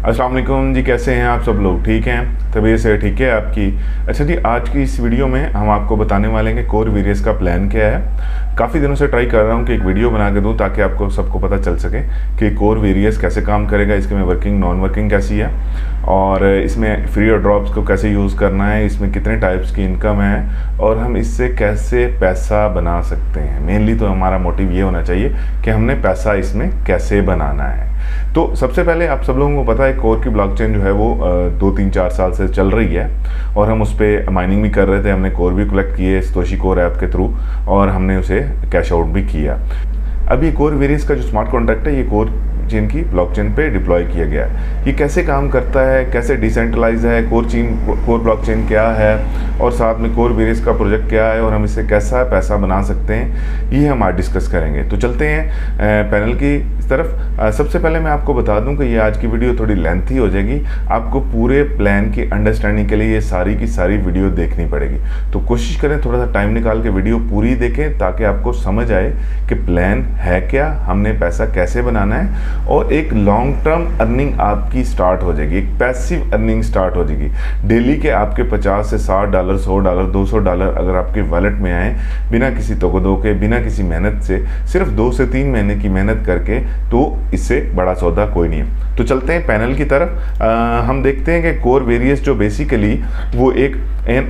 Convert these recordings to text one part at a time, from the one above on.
अस्सलाम वालेकुम जी, कैसे हैं आप सब लोग? ठीक हैं, तबीयत से ठीक है आपकी? अच्छा जी, आज की इस वीडियो में हम आपको बताने वाले हैं कि कोर वेरियस का प्लान क्या है। काफ़ी दिनों से ट्राई कर रहा हूं कि एक वीडियो बना के दूं ताकि आपको सबको पता चल सके कि कोर वेरियस कैसे काम करेगा, इसके में वर्किंग नॉन वर्किंग कैसी है और इसमें फ्री और ड्रॉप्स को कैसे यूज़ करना है, इसमें कितने टाइप्स की इनकम है और हम इससे कैसे पैसा बना सकते हैं। मेनली तो हमारा मोटिव ये होना चाहिए कि हमने पैसा इसमें कैसे बनाना है। तो सबसे पहले आप सब लोगों को पता है कोर की ब्लॉकचेन जो है वो 2-3-4 साल से चल रही है और हम उस पर माइनिंग भी कर रहे थे। हमने कोर भी कलेक्ट किए सतोशी कोर ऐप के थ्रू और हमने उसे कैश आउट भी किया। अब ये कोर वेरियस का जो स्मार्ट कॉन्ट्रैक्ट है ये कोर चेन की ब्लॉकचेन पे डिप्लॉय किया गया है। ये कैसे काम करता है, कैसे डिसेंट्रलाइज है, कोर ब्लॉकचेन क्या है और साथ में कोर वेरियस का प्रोजेक्ट क्या है और हम इससे कैसा पैसा बना सकते हैं, ये हम आज डिस्कस करेंगे। तो चलते हैं पैनल की तरफ। सबसे पहले मैं आपको बता दूं कि ये आज की वीडियो थोड़ी लेंथी हो जाएगी। आपको पूरे प्लान की अंडरस्टैंडिंग के लिए ये सारी की सारी वीडियो देखनी पड़ेगी। तो कोशिश करें थोड़ा सा टाइम निकाल के वीडियो पूरी देखें ताकि आपको समझ आए कि प्लान है क्या, हमने पैसा कैसे बनाना है और एक लॉन्ग टर्म अर्निंग आपकी स्टार्ट हो जाएगी, एक पैसिव अर्निंग स्टार्ट हो जाएगी। डेली के आपके 50 से $60, $100, $200 अगर आपके वॉलेट में आए बिना किसी तोकदो के, बिना किसी मेहनत से, सिर्फ 2 से 3 महीने की मेहनत करके, तो इससे बड़ा सौदा कोई नहीं है। तो चलते हैं पैनल की तरफ। हम देखते हैं कि कोर वेरियस जो बेसिकली वो एक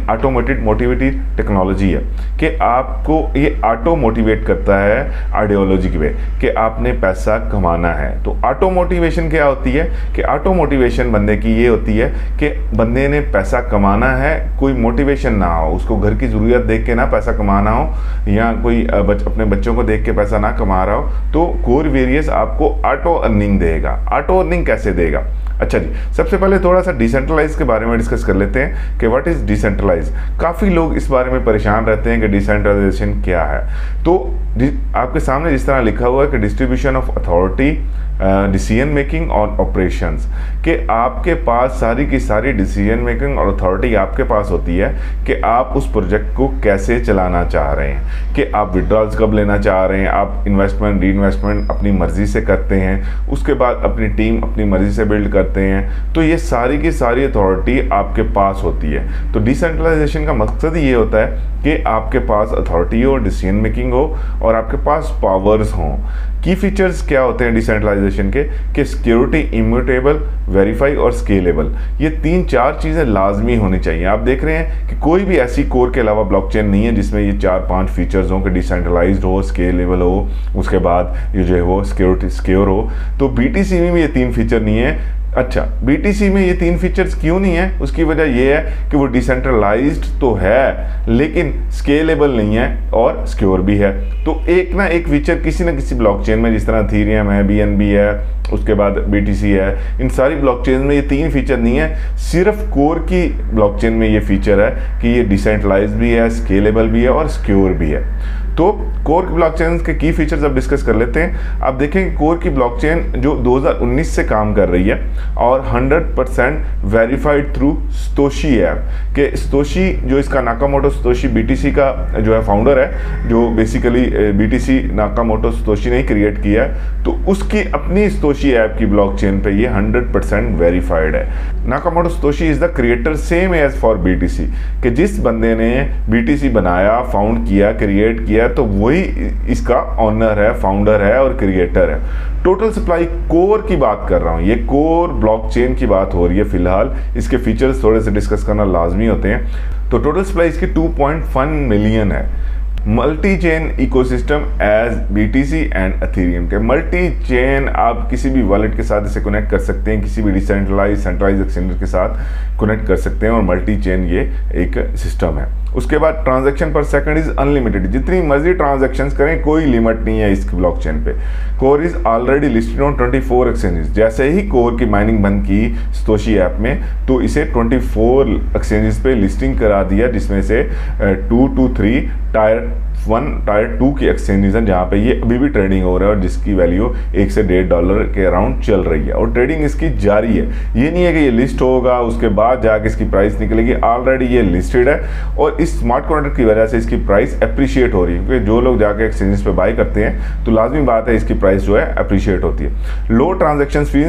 ऑटोमेटेड मोटिवेटेड टेक्नोलॉजी है कि आपको ये ऑटो मोटिवेट करता है आइडियोलॉजी के वे कि आपने पैसा कमाना है। तो ऑटो मोटिवेशन क्या होती है कि ऑटो मोटिवेशन बंदे की ये होती है कि बंदे ने पैसा कमाना है, कोई मोटिवेशन ना हो, उसको घर की ज़रूरत देख के ना पैसा कमाना हो या कोई अपने बच्चों को देख के पैसा ना कमा रहा हो, तो कोर वेरियस आपको ऑटो अर्निंग देगा। ऑटो अर्निंग कैसे देगा? अच्छा जी, सबसे पहले थोड़ा सा डिसेंट्रलाइज के बारे में डिस्कस कर लेते हैं कि व्हाट इज डिसेंट्रलाइज। काफ़ी लोग इस बारे में परेशान रहते हैं कि डिसेंट्रलाइजेशन क्या है। तो आपके सामने जिस तरह लिखा हुआ है कि distribution of authority, decision making और ऑपरेशंस, कि आपके पास सारी की सारी डिसीजन मेकिंग और अथॉरिटी आपके पास होती है कि आप उस प्रोजेक्ट को कैसे चलाना चाह रहे हैं, कि आप विड्रॉल्स कब लेना चाह रहे हैं, आप इन्वेस्टमेंट री इन्वेस्टमेंट अपनी मर्जी से करते हैं, उसके बाद अपनी टीम अपनी मर्जी से बिल्ड करते हैं। तो ये सारी की सारी अथॉरिटी आपके पास होती है। तो डिसेंट्रलाइजेशन का मकसद ये होता है कि आपके पास अथॉरिटी हो, डिसीजन मेकिंग हो और आपके पास पावर्स हों। की फीचर्स क्या होते हैं डिसेंट्रलाइजेशन के कि सिक्योरिटी, इम्यूटेबल, वेरीफाई और स्केलेबल। ये 3-4 चीज़ें लाजमी होनी चाहिए। आप देख रहे हैं कि कोई भी ऐसी कोर के अलावा ब्लॉकचेन नहीं है जिसमें ये 4-5 फीचर्स हों कि डिसेंट्रलाइज्ड हो, स्केलेबल हो, उसके बाद ये जो है वो सिक्योरिटी सिक्योर हो। तो BTC में भी ये 3 फीचर नहीं है। अच्छा, BTC में ये 3 फीचर्स क्यों नहीं है? उसकी वजह ये है कि वो डिसेंट्रलाइज्ड तो है लेकिन स्केलेबल नहीं है और सिक्योर भी है। तो एक ना एक फीचर किसी न किसी ब्लॉकचेन में, जिस तरह इथेरियम है, BNB है, उसके बाद BTC है, इन सारी ब्लॉकचेन में ये 3 फीचर नहीं है। सिर्फ कोर की ब्लॉकचेन में ये फीचर है कि ये डिसेंट्रलाइज्ड भी है, स्केलेबल भी है और सिक्योर भी है। तो कोर की ब्लॉकचेन के की फीचर्स अब डिस्कस कर लेते हैं। आप देखें कि कोर की ब्लॉकचेन जो 2019 से काम कर रही है और 100% वेरीफाइड थ्रू सतोशी ऐप, कि सतोशी जो इसका नाकामोटो सतोशी BTC का जो है फाउंडर है, जो बेसिकली BTC नाकामोटो सतोशी ने ही क्रिएट किया है, तो उसकी अपनी सतोशी ऐप की ब्लॉकचेन पे ये 100% वेरीफाइड है। Nakamoto Satoshi is the creator same as for BTC, कि जिस बंदे ने BTC बनाया, फाउंड किया, क्रिएट किया, तो वही इसका ऑनर है, फाउंडर है और क्रिएटर है। टोटल सप्लाई कोर की बात कर रहा हूं, ये कोर ब्लॉकचेन की बात हो रही है फिलहाल। इसके फीचर्स थोड़े से डिस्कस करना लाजमी होते हैं। तो टोटल सप्लाई इसकी 2.1 मिलियन है। Multi chain ecosystem as BTC and Ethereum के। मल्टी चेन आप किसी भी वॉलेट के साथ इसे कनेक्ट कर सकते हैं, किसी भी डिसेंट्रलाइज सेंट्रलाइज एक्सचेंज के साथ कनेक्ट कर सकते हैं और मल्टी चेन ये एक सिस्टम है। उसके बाद ट्रांजैक्शन पर सेकंड इज अनलिमिटेड, जितनी मर्जी ट्रांजैक्शंस करें, कोई लिमिट नहीं है इस ब्लॉकचेन पे। Core is already listed on 24 exchanges. जैसे ही कोर की माइनिंग बंद की सतोशी ऐप में, तो इसे 24 एक्सचेंजेस पे लिस्टिंग करा दिया, जिसमें से 2 to 3 टायर टायर 2 की एक्सचेंजेस हैं जहाँ पे ये अभी भी ट्रेडिंग हो रहा है और जिसकी वैल्यू $1 से $1.5 के अराउंड चल रही है और ट्रेडिंग इसकी जारी है। ये नहीं है कि ये लिस्ट होगा उसके बाद जाके इसकी प्राइस निकलेगी, ऑलरेडी ये लिस्टेड है और इस स्मार्ट कॉन्ट्रैक्ट की वजह से इसकी प्राइस अप्रिशिएट हो रही है, क्योंकि जो लोग जाके एक्सचेंजेस पे बाय करते हैं तो लाजमी बात है इसकी प्राइस जो है अप्रिशिएट होती है। लो ट्रांजेक्शन फीस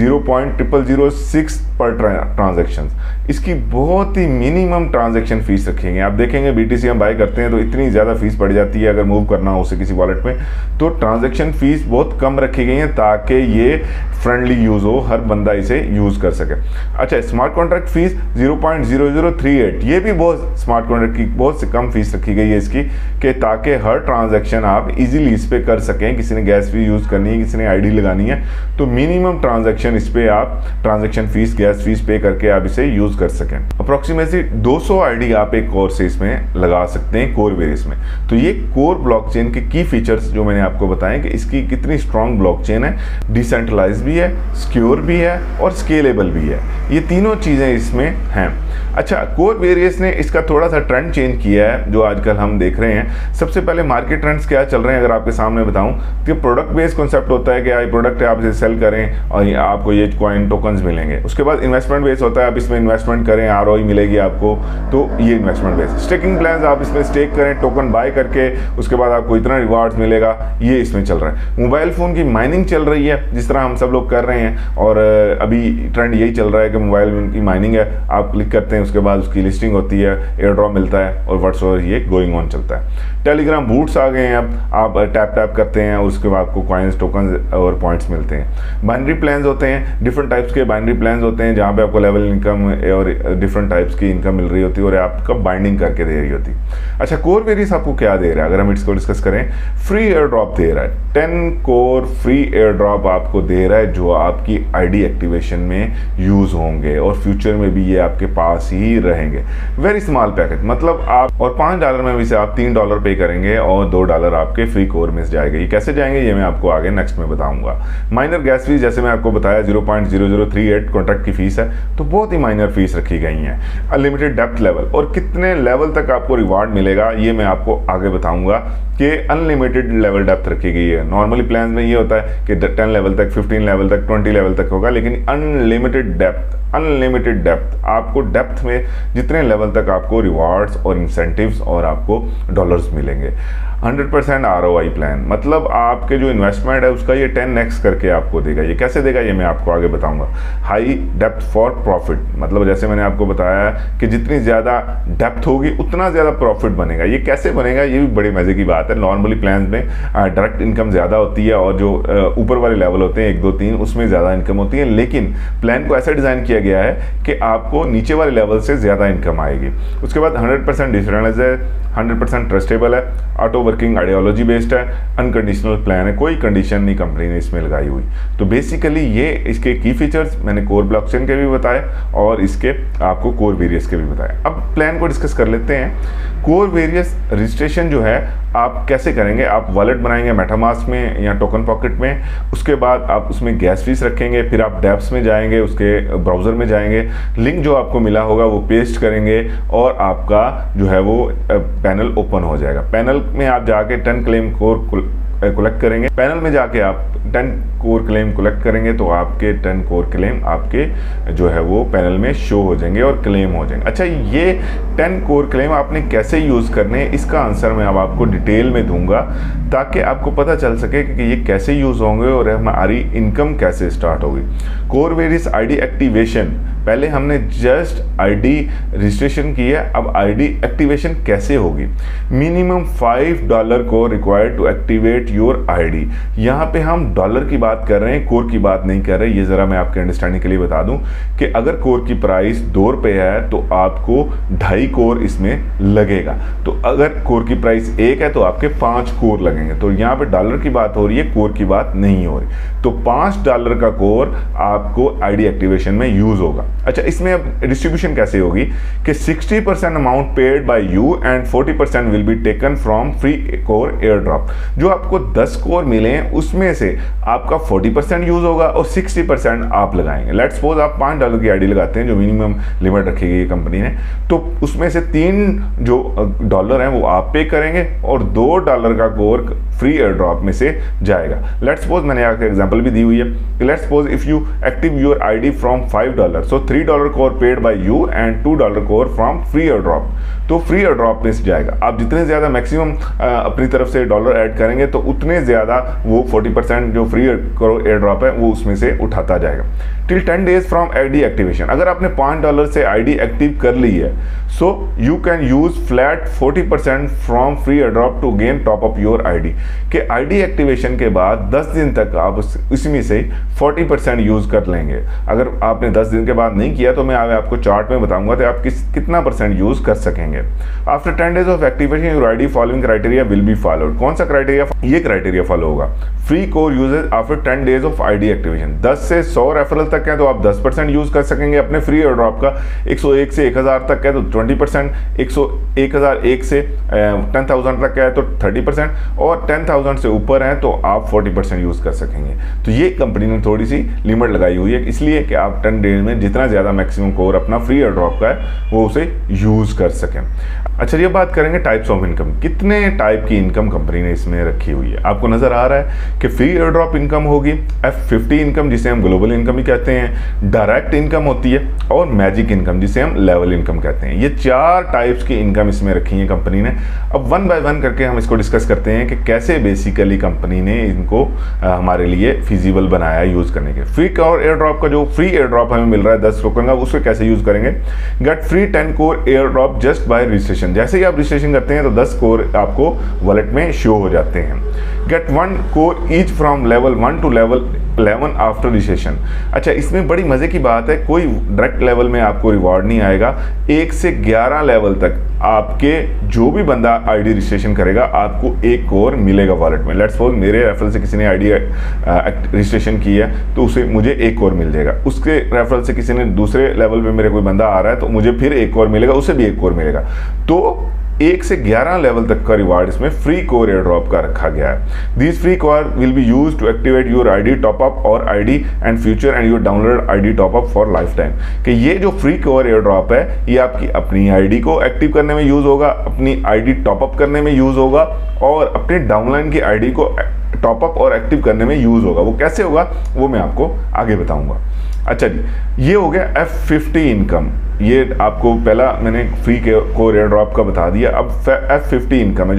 0.0006 पर ट्रांजेक्शन, इसकी बहुत ही मिनिमम ट्रांजेक्शन फीस रखेंगे। आप देखेंगे BTC हम बाय करते हैं तो इतनी ज़्यादा फीस पड़ जाती है, अगर मूव करना हो उसे किसी वॉलेट में तो ट्रांजेक्शन फीस बहुत कम रखी गई है ताकि ये फ्रेंडली यूज़ हो, हर बंदा इसे यूज़ कर सके। अच्छा, स्मार्ट कॉन्ट्रैक्ट फीस 0.0038, ये भी बहुत स्मार्ट कॉन्ट्रैक्ट की बहुत से कम फीस रखी गई है इसकी, कि ताकि हर ट्रांजैक्शन आप इजीली इस पर कर सकें। किसी ने गैस फी यूज़ करनी है, किसी ने ID लगानी है तो मिनिमम ट्रांजैक्शन इस पर आप ट्रांजैक्शन फीस गैस फीस पे करके आप इसे यूज़ कर सकें। अप्रॉक्सीमेटली 200 ID आप एक कोर से इसमें लगा सकते हैं कोर वेरियस में। तो ये कोर ब्लॉकचेन के की फीचर्स जो मैंने आपको बताएं कि इसकी कितनी स्ट्रॉन्ग ब्लॉकचेन है, डिसेंट्रलाइज भी है, सिक्योर भी है और स्केलेबल भी है, ये तीनों चीज़ें इसमें हैं। अच्छा, कोर वेरियस ने इसका थोड़ा सा ट्रेंड चेंज किया है जो आजकल हम देख रहे हैं। सबसे पहले मार्केट ट्रेंड्स क्या चल रहे हैं अगर आपके सामने बताऊं कि प्रोडक्ट बेस्ड कॉन्सेप्ट होता है कि आई प्रोडक्ट है आप इसे सेल करें और आपको ये कॉइन टोकन्स मिलेंगे। उसके बाद इन्वेस्टमेंट बेस्ड होता है, आप इसमें इन्वेस्टमेंट करें ROI मिलेगी आपको, तो ये इन्वेस्टमेंट बेस्ड। स्टेकिंग प्लान्स, आप इसमें स्टेक करें टोकन बाय करके उसके बाद आपको इतना रिवार्ड्स मिलेगा, ये इसमें चल रहा है। मोबाइल फ़ोन की माइनिंग चल रही है जिस तरह हम सब लोग कर रहे हैं और अभी ट्रेंड यही चल रहा है कि मोबाइल की माइनिंग है, आप क्लिक करते हैं उसके बाद उसकी लिस्टिंग होती है, एयर ड्रॉप मिलता है और व्हाट्सएवर ये गोइंग ऑन चलता है। टेलीग्राम बूट्स आ गए हैं, अब आप टैप करते हैं और उसके बाद आपको कॉइन्स टोकन्स और पॉइंट्स मिलते हैं। बाइनरी प्लान्स होते हैं, डिफरेंट टाइप्स के बाइनरी प्लान्स होते हैं जहाँ पे आपको लेवल इनकम और डिफरेंट टाइप्स की इनकम मिल रही होती है और आपका बाइंडिंग करके दे रही होती है। अच्छा, कोर वेरियस आपको क्या दे रहा है अगर हम इसको डिस्कस करें, फ्री एयर ड्रॉप दे रहा है। 10 कोर फ्री एयर ड्रॉप आपको दे रहा है जो आपकी ID एक्टिवेशन में यूज़ होंगे और फ्यूचर में भी ये आपके पास ही रहेंगे। वेरी स्मॉल पैकेज, मतलब आप और $5 में भी से आप $3 पे करेंगे और $2 आपके फ्री कोर में जाएंगे। ये कैसे जाएंगे ये मैं आपको आगे नेक्स्ट में बताऊंगा। माइनर गैस फीस जैसे मैं आपको बताया 0.0038 कॉन्ट्रैक्ट की फीस है, तो बहुत ही माइनर फीस रखी गई है। अनलिमिटेड डेप्थ लेवल, और कितने लेवल तक आपको रिवार्ड मिलेगा ये मैं आपको आगे बताऊंगा कि अनलिमिटेड लेवल डेप्थ रखी गई है। नॉर्मली प्लान में ये होता है कि 10 लेवल तक, 15 लेवल तक, 20 लेवल तक होगा, लेकिन अनलिमिटेड डेप्थ आपको डेप्थ में जितने लेवल तक आपको रिवार्ड्स और इंसेंटिव्स और आपको डॉलर्स मिलेंगे। 100% ROI प्लान, मतलब आपके जो इन्वेस्टमेंट है उसका ये 10x करके आपको देगा। ये कैसे देगा ये मैं आपको आगे बताऊंगा। हाई डेप्थ फॉर प्रॉफिट, मतलब जैसे मैंने आपको बताया कि जितनी ज़्यादा डेप्थ होगी उतना ज़्यादा प्रॉफिट बनेगा। ये कैसे बनेगा ये भी बड़े मज़े की बात है। नॉर्मली प्लान में डायरेक्ट इनकम ज़्यादा होती है और जो ऊपर वाले लेवल होते हैं 1, 2, 3 उसमें ज़्यादा इनकम होती है, लेकिन प्लान को ऐसा डिज़ाइन किया गया है कि आपको नीचे वाले लेवल से ज़्यादा इनकम आएगी। उसके बाद 100% डिसेंट्रलाइज्ड है, 100% ट्रस्टेबल है, ऑटो वर्किंग आइडियोलॉजी बेस्ड है, अनकंडीशनल प्लान है, कोई कंडीशन नहीं कंपनी ने इसमें लगाई हुई। तो बेसिकली ये इसके की फीचर्स मैंने कोर ब्लॉकचेन के भी बताए और इसके आपको कोर वेरियस के भी बताए। अब प्लान को डिस्कस कर लेते हैं। कोर वेरियस रजिस्ट्रेशन जो है आप कैसे करेंगे, आप वॉलेट बनाएंगे मेटामास्क में या टोकन पॉकेट में, उसके बाद आप उसमें गैस फीस रखेंगे, फिर आप डैप्स में जाएंगे, उसके ब्राउज़र में जाएंगे, लिंक जो आपको मिला होगा वो पेस्ट करेंगे और आपका जो है वो पैनल ओपन हो जाएगा। पैनल में आप जाके 10 क्लेम कोर कलेक्ट करेंगे। पैनल में जाके आप 10 कोर क्लेम कलेक्ट करेंगे तो आपके 10 कोर क्लेम आपके जो है वो पैनल में शो हो जाएंगे और क्लेम हो जाएंगे। अच्छा, ये 10 कोर क्लेम आपने कैसे यूज़ करने इसका आंसर मैं अब आपको डिटेल में दूंगा ताकि आपको पता चल सके कि ये कैसे यूज़ होंगे और हमारी इनकम कैसे स्टार्ट होगी। कोर वेरियस ID एक्टिवेशन, पहले हमने जस्ट ID रजिस्ट्रेशन किया, अब ID एक्टिवेशन कैसे होगी। मिनिमम $5 को required to activate your ID। यहाँ पे हम डॉलर की बात कर रहे हैं, कोर की बात नहीं कर रहे। ये ज़रा मैं आपके अंडरस्टैंडिंग के लिए बता दूं कि अगर कोर की प्राइस $2 है तो आपको 2.5 कोर इसमें लगेगा। तो अगर कोर की प्राइस 1 है तो आपके 5 कोर लगेंगे। तो यहाँ पे डॉलर की बात हो रही है, कोर की बात नहीं हो रही। तो $5 का कोर आपको ID एक्टिवेशन में यूज़ होगा। अच्छा, इसमें अब डिस्ट्रीब्यूशन कैसे होगी कि 60% amount paid by you and 40% will be taken from free core air drop. जो आपको 10 कोर मिले हैं, उसमें से आपका 40% यूज़ होगा और 60% आप लगाएंगे। लेट्स सपोज आप $5 की आईडी लगाते हैं, जो मिनिमम लिमिट रखी गई है कंपनी ने, तो उसमें से $3 जो डॉलर हैं वो आप पे करेंगे और $2 का कोर फ्री एयर ड्रॉप में से जाएगा। लेट्स सपोज मैंने आपको एग्जांपल भी दी हुई है कि let's suppose if you active your ID from $5, so $3 core paid by you and $2 core from free air drop, तो फ्री एयर ड्रॉप में से जाएगा। आप जितने ज़्यादा मैक्सिमम अपनी तरफ से डॉलर ऐड करेंगे तो उतने ज़्यादा वो 40% जो फ्री एयर ड्रॉप है वो उसमें से उठाता जाएगा। Till 10 days from ID activation, अगर आपने $5 से आईडी एक्टिव कर ली है, so you can use flat 40% from free air drop to gain top up your ID, कि आईडी एक्टिवेशन के बाद 10 दिन तक आप इसमें से 40% यूज कर लेंगे। अगर आपने 10 दिन के बाद नहीं किया तो मैं आपको चार्ट में बताऊंगा तो आप कितना परसेंट यूज कर सकेंगे। After 10 days of activation your ID following criteria will be followed. कौन सा क्राइटेरिया? ये क्राइटेरिया फॉलो होगा। Free core usage after 10 days of ID activation, 10 से 100 रेफरल तक है तो आप 10% यूज कर सकेंगे अपने फ्री एयर ड्रॉप का। 101 से 1000 तक है तो 20%, 1001 से 10,000 तक है तो 30%, और 10,000 से ऊपर है तो आप 40% यूज कर सकेंगे। तो ये कंपनी ने थोड़ी सी लिमिट लगाई हुई है, इसलिए कि आप 10 days में जितना ज़्यादा मैक्सिमम कोर अपना फ्री एयर ड्रॉप का है वो उसे यूज कर सकें। अच्छा, ये बात करेंगे टाइप्स ऑफ इनकम। कितने टाइप की इनकम कंपनी ने इसमें रखी हुई है? आपको नजर आ रहा है कि फ्री एयर ड्रॉप इनकम होगी, F50 इनकम जिसे हम ग्लोबल इनकम भी कहते हैं, डायरेक्ट इनकम होती है, और मैजिक इनकम जिसे हम लेवल इनकम कहते हैं। ये 4 टाइप्स की इनकम इसमें रखी है कंपनी ने। अब 1 by 1 करके हम इसको डिस्कस करते हैं कि कैसे बेसिकली कंपनी ने इनको हमारे लिए फिजिबल बनाया यूज करने के। फ्री कोर एयर ड्रॉप का जो फ्री एयर ड्रॉप हमें मिल रहा है 10 टोकन का, उसको कैसे यूज करेंगे? Get free 10 core air drop just by registration. जैसे ही आप रजिस्ट्रेशन करते हैं तो 10 कोर आपको वॉलेट में शो हो जाते हैं। Gate 1 core each from level 1 two level 11 after registration. अच्छा, इसमें बड़ी मजे की बात है, कोई डायरेक्ट लेवल में आपको रिवॉर्ड नहीं आएगा। 1 से 11 लेवल तक आपके जो भी बंदा आईडी रजिस्ट्रेशन करेगा आपको 1 कोर मिलेगा वॉलेट में। लेट्स सपोज मेरे रेफरल से किसी ने आईडी रजिस्ट्रेशन की है तो उसे मुझे 1 कोर मिल जाएगा। उसके रेफरल से किसी ने दूसरे लेवल पे मेरे कोई बंदा आ रहा है तो मुझे फिर 1 कोर मिलेगा, उसे भी 1 कोर मिलेगा। तो 1 से 11 लेवल तक का रिवार्ड इसमें फ्री कोर एयर ड्रॉप का रखा गया है। This free core will be used to activate your ID top up और ID and future and your download ID top up for lifetime. कि ये जो फ्री कोर एयर ड्रॉप है ये आपकी अपनी आईडी को एक्टिव करने में यूज होगा, अपनी आईडी टॉप अप करने में यूज होगा, और अपने डाउनलाइन की आईडी को टॉप अप और एक्टिव करने में यूज होगा। वो कैसे होगा वो मैं आपको आगे बताऊंगा। अच्छा जी, ये हो गया F50 इनकम। ये आपको पहला मैंने फ्री कोर एयर ड्रॉप का बता दिया। अब F50 इनकम है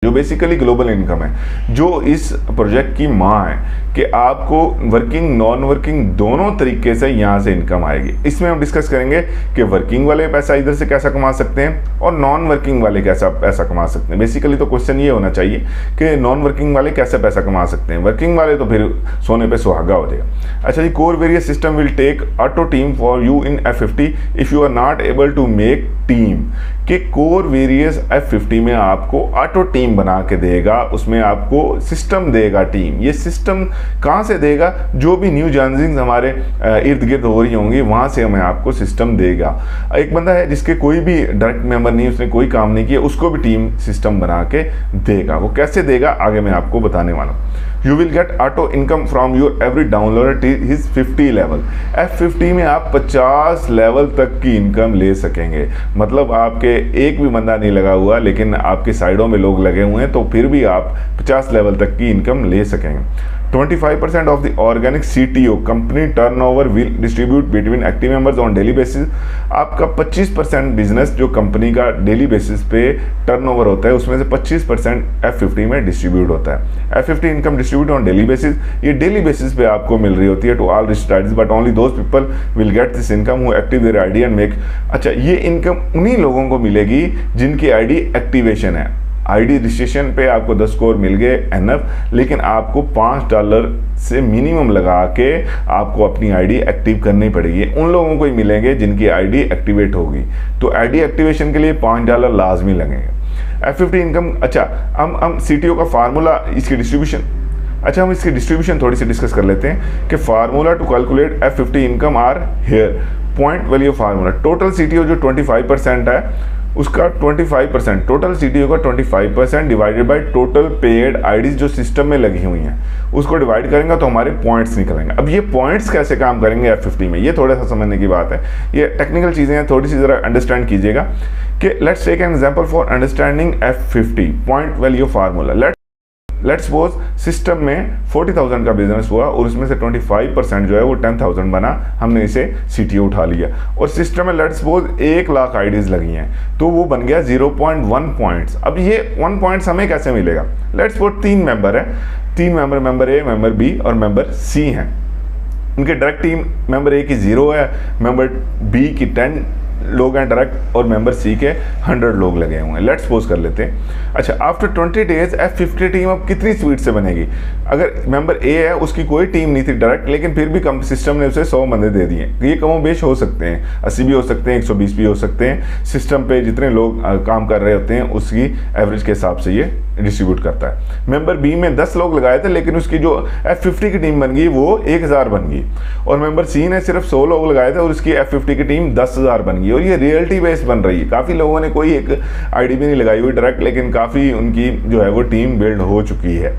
जो बेसिकली ग्लोबल इनकम है, जो इस प्रोजेक्ट की माँ है कि आपको वर्किंग नॉन वर्किंग दोनों तरीके से यहाँ से इनकम आएगी। इसमें हम डिस्कस करेंगे कि वर्किंग वाले पैसा इधर से कैसा कमा सकते हैं और नॉन वर्किंग वाले कैसा पैसा कमा सकते हैं। बेसिकली तो क्वेश्चन ये होना चाहिए कि नॉन वर्किंग वाले कैसे पैसा कमा सकते हैं, वर्किंग वाले तो फिर सोने पे सुहागा हो जाएगा। अच्छा जी, core various system will take auto team for you in F50 if you are not able to make team. कि कोर वेरियस F50 में आपको ऑटो टीम बना के देगा, उसमें आपको सिस्टम देगा टीम। ये सिस्टम कहाँ से देगा? जो भी न्यू जॉइनिंग्स हमारे इर्द गिर्द हो रही होंगी वहाँ से हमें आपको सिस्टम देगा। एक बंदा है जिसके कोई भी डायरेक्ट मेंबर नहीं, उसने कोई काम नहीं किया, उसको भी टीम सिस्टम बना के देगा। वो कैसे देगा आगे मैं आपको बताने वाला हूँ। You will gate auto income from your every downloader his 50 level. F50 में आप 50 लेवल तक की इनकम ले सकेंगे। मतलब आपके एक भी बंदा नहीं लगा हुआ लेकिन आपके साइडों में लोग लगे हुए हैं तो फिर भी आप 50 लेवल तक की इनकम ले सकेंगे। 25% of the organic CTO company turnover will distribute between active members on daily basis. आपका 25% बिजनेस जो कंपनी का डेली बेसिस पे टर्नओवर होता है उसमें से 25% F50 में डिस्ट्रीब्यूट होता है। F50 income distribute on daily basis, ये डेली बेसिस पे आपको मिल रही होती है to all registered but only those people will get this income who active there ID and make. अच्छा, ये इनकम उन्हीं लोगों को मिलेगी जिनकी आईडी एक्टिवेशन है। आईडी रजिस्ट्रेशन पे आपको 10 कोर मिल गए एनफ, लेकिन आपको $5 से मिनिमम लगा के आपको अपनी आईडी एक्टिव करनी पड़ेगी। उन लोगों को ही मिलेंगे जिनकी आईडी एक्टिवेट होगी। तो आईडी एक्टिवेशन के लिए $5 लाजमी लगेंगे। F50 income. अच्छा, हम CTO का फार्मूला, इसकी डिस्ट्रीब्यूशन, अच्छा हम इसकी डिस्ट्रीब्यूशन थोड़ी सी डिस्कस कर लेते हैं कि formula to calculate F50 income are here. Point value formula, total CTO जो 25% है उसका 25%, टोटल CTO का 25% divided by total paid IDs जो सिस्टम में लगी हुई हैं, उसको डिवाइड करेंगे तो हमारे पॉइंट्स निकलेंगे। अब ये पॉइंट्स कैसे काम करेंगे F50 में, ये थोड़ा सा समझने की बात है, ये टेक्निकल चीज़ें हैं, थोड़ी सी ज़रा अंडरस्टैंड कीजिएगा कि let's take an example for understanding F50 point value formula. Let's suppose system में 40,000 का बिजनेस हुआ और उसमें से 25% जो है वो 10,000 बना, हमने इसे CTO उठा लिया, और सिस्टम में लेट्स सपोज 1 लाख आईडीज लगी हैं, तो वो बन गया 0.1 पॉइंट्स। अब ये 1 पॉइंट्स हमें कैसे मिलेगा? लेट्स सपोज 3 मेंबर है, 3 member, member A, member B और मेंबर C हैं। उनके डायरेक्ट टीम मेंबर A की 0 है, मेंबर B की 10 लोग हैं डायरेक्ट, और मेंबर C के 100 लोग लगे हुए हैं। लेट्स सपोज कर लेते हैं। अच्छा, आफ्टर 20 डेज F50 टीम अब कितनी स्पीड से बनेगी? अगर मेंबर A है, उसकी कोई टीम नहीं थी डायरेक्ट, लेकिन फिर भी कम सिस्टम ने उसे 100 बंदे दे दिए। ये कमो बेश हो सकते हैं, 80 भी हो सकते हैं, 120 भी हो सकते हैं। सिस्टम पे जितने लोग काम कर रहे होते हैं उसकी एवरेज के हिसाब से ये डिस्ट्रीब्यूट करता है। मेंबर B में 10 लोग लगाए थे, लेकिन उसकी जो F50 की टीम बन गई वो 1000 बन गई, और मेंबर C ने सिर्फ 100 लोग लगाए थे और उसकी F50 की टीम 10,000 बन गई। और ये रियलिटी बेस बन रही है। काफ़ी लोगों ने कोई एक आईडी भी नहीं लगाई हुई डायरेक्ट, लेकिन काफ़ी उनकी जो है वो टीम बिल्ड हो चुकी है।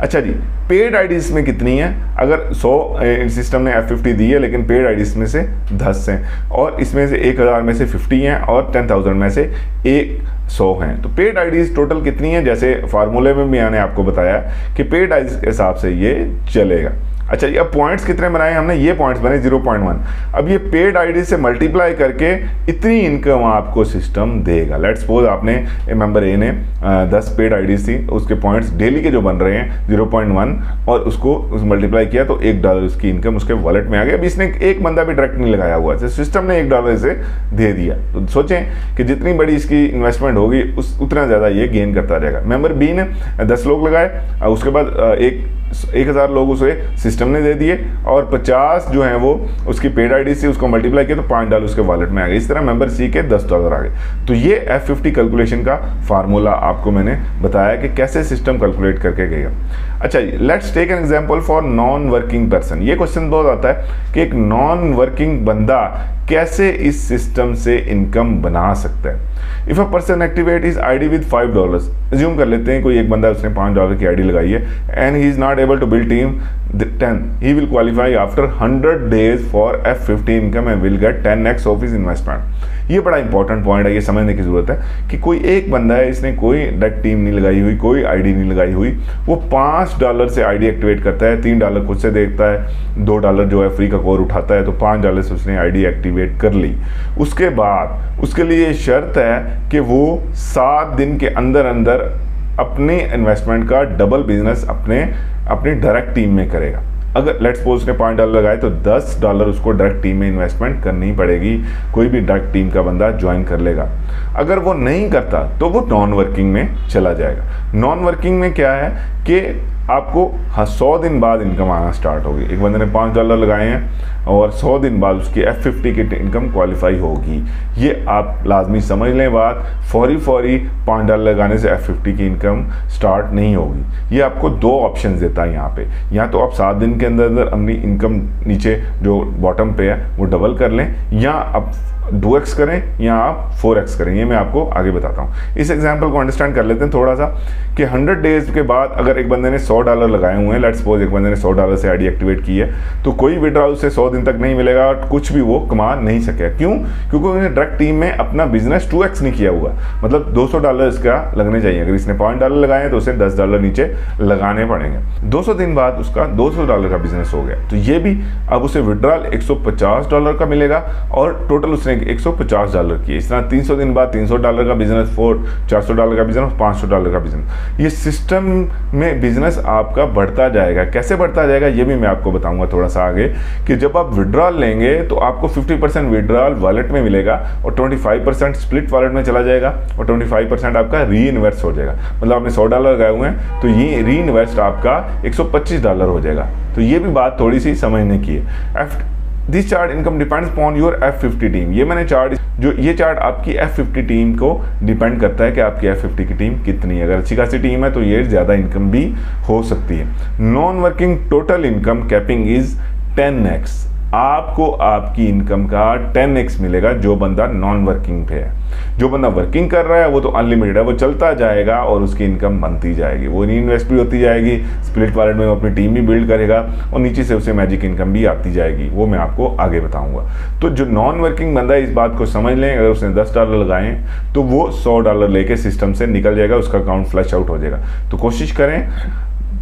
अच्छा जी, पेड आईडीज में कितनी है? अगर 100 सिस्टम ने F50 दी है, लेकिन पेड आईडीज में से 10 हैं, और इसमें से 1000 में से 50 हैं और 10,000 में से 100 हैं, तो पेड आईडीज टोटल कितनी है? जैसे फार्मूले में भी मैंने आपको बताया कि पेड आईडीज के हिसाब से ये चलेगा। अच्छा, ये अब पॉइंट्स कितने बनाए हमने? ये पॉइंट्स बने 0.1। अब ये पेड आईडी से मल्टीप्लाई करके इतनी इनकम आपको सिस्टम देगा। लेट्स सपोज आपने मेंबर A ने 10 पेड आईडीज थी, उसके पॉइंट्स डेली के जो बन रहे हैं 0.1, और उसको मल्टीप्लाई किया तो $1 उसकी इनकम उसके वॉलेट में आ गया। अब इसने एक बंदा भी डायरेक्ट नहीं लगाया हुआ है, सिस्टम ने $1 इसे दे दिया। तो सोचें कि जितनी बड़ी इसकी इन्वेस्टमेंट होगी उतना ज़्यादा ये गेन करता रहेगा। मेंबर B ने 10 लोग लगाए, उसके बाद 1000 लोग उसे सिस्टम ने दे दिए, और 50 जो हैं वो उसकी पेड आईडी से उसको मल्टीप्लाई किया तो $5 उसके वॉलेट में आ गए। इस तरह मेंबर C के $10 आ गए। तो ये F50 कैलकुलेशन का फार्मूला आपको मैंने बताया कि कैसे सिस्टम कैलकुलेट करके गएगा। अच्छा, let's take an example for non working person. ये क्वेश्चन बहुत आता है कि एक नॉन वर्किंग बंदा कैसे इस सिस्टम से इनकम बना सकता है। If a person activate is ID with $5, assume कर लेते हैं कोई एक बंदा उसने $5 की आईडी लगाई है, and he is not able to build team 10, he will qualify after 100 days for F50 income and will get 10x of his investment। ये बड़ा इंपॉर्टेंट पॉइंट है, ये समझने की जरूरत है कि कोई एक बंदा है, इसने कोई डायरेक्ट टीम नहीं लगाई हुई, कोई आईडी नहीं लगाई हुई, वो $5 से आईडी एक्टिवेट करता है, $3 खुद से देखता है, $2 जो है फ्री का कोर उठाता है, तो $5 से उसने आईडी एक्टिवेट कर ली। उसके बाद उसके लिए शर्त है कि वो 7 दिन के अंदर अंदर अपने इन्वेस्टमेंट का डबल बिजनेस अपनी डायरेक्ट टीम में करेगा। अगर लेट्स सपोज उसने $5 लगाए तो $10 उसको डायरेक्ट टीम में इन्वेस्टमेंट करनी पड़ेगी। कोई भी डायरेक्ट टीम का बंदा ज्वाइन कर लेगा। अगर वो नहीं करता तो वो नॉन वर्किंग में चला जाएगा। नॉन वर्किंग में क्या है कि आपको 100 दिन बाद इनकम आना स्टार्ट होगी। एक बंदे ने $5 लगाए हैं और 100 दिन बाद उसकी F50 की इनकम क्वालिफाई होगी। ये आप लाजमी समझ लें बात, फौरी $5 लगाने से F50 की इनकम स्टार्ट नहीं होगी। ये आपको 2 ऑप्शन देता है यहाँ पे, या तो आप 7 दिन के अंदर अंदर अपनी इनकम नीचे जो बॉटम पे है वो डबल कर लें, या आप 2x करें या आप 4x करें। ये मैं आपको आगे बताता हूँ। इस एग्जांपल को अंडरस्टैंड कर लेते हैं थोड़ा सा कि 100 डेज के बाद अगर एक बंदे ने $100 लगाए हुए हैं, लेट्स सपोज एक बंदे ने $100 से आईडी एक्टिवेट की है, तो कोई विड्रॉल उसे 100 दिन तक नहीं मिलेगा और कुछ भी वो कमा नहीं सकेगा। क्यों? क्योंकि उन्होंने डायरेक्ट टीम में अपना बिजनेस 2x नहीं किया हुआ, मतलब $200 इसका लगने चाहिए। अगर इसने $5 लगाए हैं तो उसे $10 नीचे लगाने पड़ेंगे। 200 दिन बाद उसका $200 का बिजनेस हो गया, तो ये भी अब उसे विड्रॉल $150 का मिलेगा और टोटल उसने $150 की। इस तरह 300 दिन बाद $300 का बिजनेस, $400 का बिजनेस, $500 का बिजनेस। ये सिस्टम में बिजनेस आपका बढ़ता जाएगा। कैसे बढ़ता जाएगा ये भी मैं आपको बताऊंगा थोड़ा सा आगे, कि जब आप विड्रॉल लेंगे तो आपको 50% विड्रॉल वॉलेट में मिलेगा और 25% स्प्लिट वॉलेट में चला जाएगा और 25% आपका री इन्वेस्ट हो जाएगा। मतलब आपने $100 लगाए हुए हैं तो ये री इन्वेस्ट आपका $125 हो जाएगा। तो ये भी बात थोड़ी सी समझने की है। This chart income depends upon your F50 team. ये मैंने ये चार्ट आपकी F50 टीम को डिपेंड करता है कि आपकी F50 की टीम कितनी है। अगर अच्छी खासी टीम है तो ये ज़्यादा इनकम भी हो सकती है। Non working total income capping is 10x। आपको आपकी इनकम का 10x मिलेगा जो बंदा नॉन वर्किंग पे है। जो बंदा वर्किंग कर रहा है वो तो अनलिमिटेड है, वो चलता जाएगा और उसकी इनकम बनती जाएगी, वो इन्वेस्ट भी होती जाएगी, स्प्लिट वॉलेट में वो अपनी टीम भी बिल्ड करेगा और नीचे से उसे मैजिक इनकम भी आती जाएगी, वो मैं आपको आगे बताऊंगा। तो जो नॉन वर्किंग बंदा है इस बात को समझ लें, अगर उसने $10 लगाए तो वो $100 लेके सिस्टम से निकल जाएगा, उसका अकाउंट फ्लश आउट हो जाएगा। तो कोशिश करें,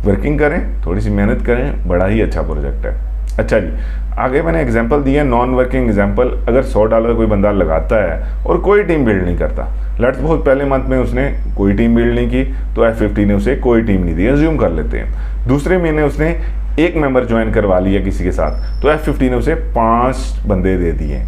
वर्किंग करें, थोड़ी सी मेहनत करें, बड़ा ही अच्छा प्रोजेक्ट है। अच्छा जी, आगे मैंने एग्जांपल दिया नॉन वर्किंग एग्जांपल। अगर $100 कोई बंदा लगाता है और कोई टीम बिल्ड नहीं करता, लेट्स सपोज पहले मंथ में उसने कोई टीम बिल्ड नहीं की तो F50 ने उसे कोई टीम नहीं दी, अज्यूम कर लेते हैं। दूसरे महीने उसने एक मेंबर ज्वाइन करवा लिया किसी के साथ तो F50 ने उसे 5 बंदे दे दिए।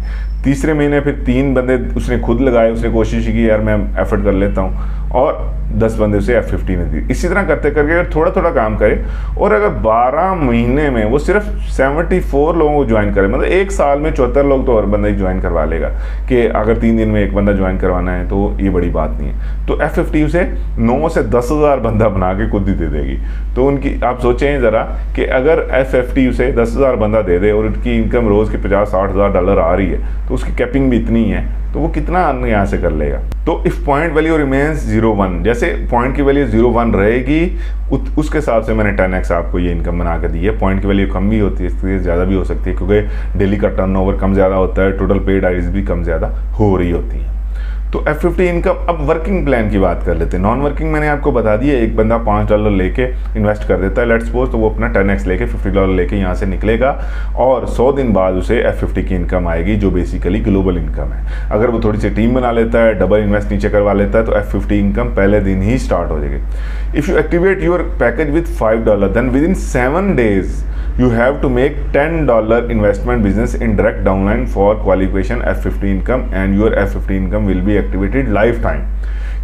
तीसरे महीने फिर 3 बंदे उसने खुद लगाए, उसने कोशिश की यार मैं एफर्ट कर लेता हूँ, और 10 बंदे उसे F50 ने दी। इसी तरह करते करके अगर थोड़ा थोड़ा काम करे और अगर 12 महीने में वो सिर्फ 74 लोगों को ज्वाइन करे, मतलब एक साल में 74 लोग तो और बंदा ही ज्वाइन करवा लेगा कि अगर 3 दिन में एक बंदा ज्वाइन करवाना है तो ये बड़ी बात नहीं है। तो F50 उसे 9 से 10,000 बंदा बना के खुद ही दे देगी। तो उनकी आप सोचें ज़रा कि अगर F50 उसे 10,000 बंदा दे दे और उनकी इनकम रोज़ की $50-60,000 आ रही है तो उसकी कैपिंग भी इतनी है तो वो कितना अर्न यहाँ से कर लेगा। तो इफ पॉइंट वैल्यू रिमेन्स 0.1, जैसे पॉइंट की वैल्यू 0.1 रहेगी उसके हिसाब से मैंने 10x आपको ये इनकम बना कर दी है। पॉइंट की वैल्यू कम भी होती है, इससे ज़्यादा भी हो सकती है क्योंकि डेली का टर्नओवर कम ज़्यादा होता है, टोटल पेड आईडीज भी कम ज़्यादा हो रही होती है। तो F50 इनकम। अब वर्किंग प्लान की बात कर लेते हैं। नॉन वर्किंग मैंने आपको बता दिया, एक बंदा $5 लेके इन्वेस्ट कर देता है लेट्स सपोज, तो वो अपना 10x लेके $50 लेके यहाँ से निकलेगा और 100 दिन बाद उसे F50 की इनकम आएगी जो बेसिकली ग्लोबल इनकम है। अगर वो थोड़ी सी टीम बना लेता है, डबल इन्वेस्ट नीचे करवा लेता है तो F50 इनकम पहले दिन ही स्टार्ट हो जाएगी। If you activate your package with $5 then within 7 days you have to make $10 investment business in direct downline for qualification F50 income and your F50 income will be activated lifetime।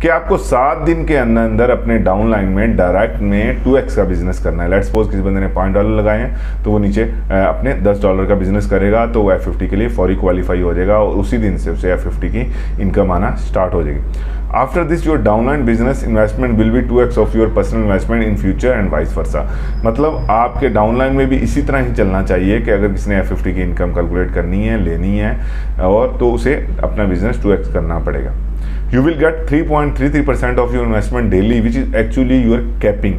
कि आपको 7 दिन के अंदर अंदर अपने downline में direct में 2x का बिजनेस करना है। लेट्स सपोज किसी बंदे ने $5 लगाए हैं तो वो नीचे अपने $10 का बिजनेस करेगा तो वो F50 के लिए फौरी क्वालिफाई हो जाएगा और उसी दिन से उसे F50 की इनकम आना स्टार्ट हो जाएगी। After this your downline business investment will be 2x of your personal investment in future and vice versa. मतलब आपके डाउनलाइन में भी इसी तरह ही चलना चाहिए कि अगर किसी ने F50 की इनकम कैलकुलेट करनी है, लेनी है और तो उसे अपना बिजनेस 2x करना पड़ेगा। You will get 3.33% of your investment daily, which is actually your capping।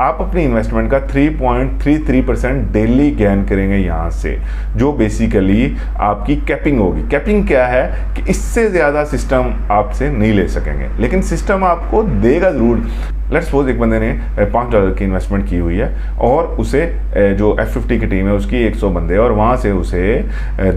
आप अपनी इन्वेस्टमेंट का 3.33% डेली गेन करेंगे यहाँ से, जो बेसिकली आपकी कैपिंग होगी। कैपिंग क्या है कि इससे ज़्यादा सिस्टम आपसे नहीं ले सकेंगे, लेकिन सिस्टम आपको देगा ज़रूर। लेट्स सपोज एक बंदे ने $5 की इन्वेस्टमेंट की हुई है और उसे जो F50 की टीम है उसकी 100 बंदे और वहाँ से उसे